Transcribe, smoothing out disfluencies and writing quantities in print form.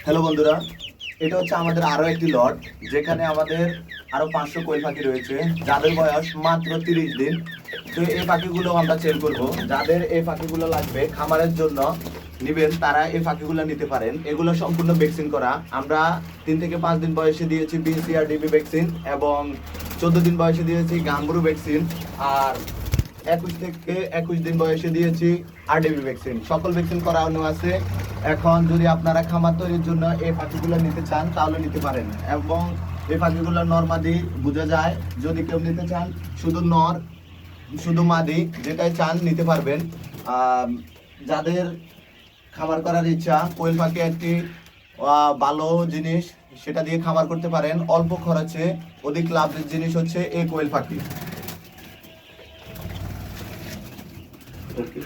Hello বন্ধুরা, এটা হচ্ছে আমাদের আরো একটি লট, যেখানে আমাদের আরো 500 কোয়েল পাখি রয়েছে, যাদের বয়স মাত্র 30 দিন। তো এই পাখিগুলো আমরা সেল করব। যাদের এই পাখিগুলো লাগবে খামারের জন্য নিবেন, তারা এই পাখিগুলো নিতে পারেন। এগুলো সম্পূর্ণ ভ্যাকসিন করা। আমরা 3 থেকে 5 দিন বয়সে দিয়েছি BCR/DB ভ্যাকসিন এবং 14 দিন বয়সে দিয়েছি গাম্বুরু ভ্যাকসিন, আর 21 থেকে 21 দিন বয়সে দিয়েছি RDB ভ্যাকসিন। সকল ভ্যাকসিন করানো আছে। এখন যদি আপনারা খামার তৈরির জন্য এই পাখিগুলো নিতে চান তাহলে নিতে পারেন, এবং এই পাখিগুলো নরমাদি বোঝা যায়। যদি কেউ নিতে চান শুধু নর শুধু মাদি যেটাই চান নিতে পারবেন। যাদের খামার করার ইচ্ছা, কোয়েল পাখি একটি ভালো জিনিস, সেটা দিয়ে খামার করতে পারেন অল্প খরচে। অধিক লাভের জিনিস হচ্ছে এই কোয়েল পাখি। ওকে।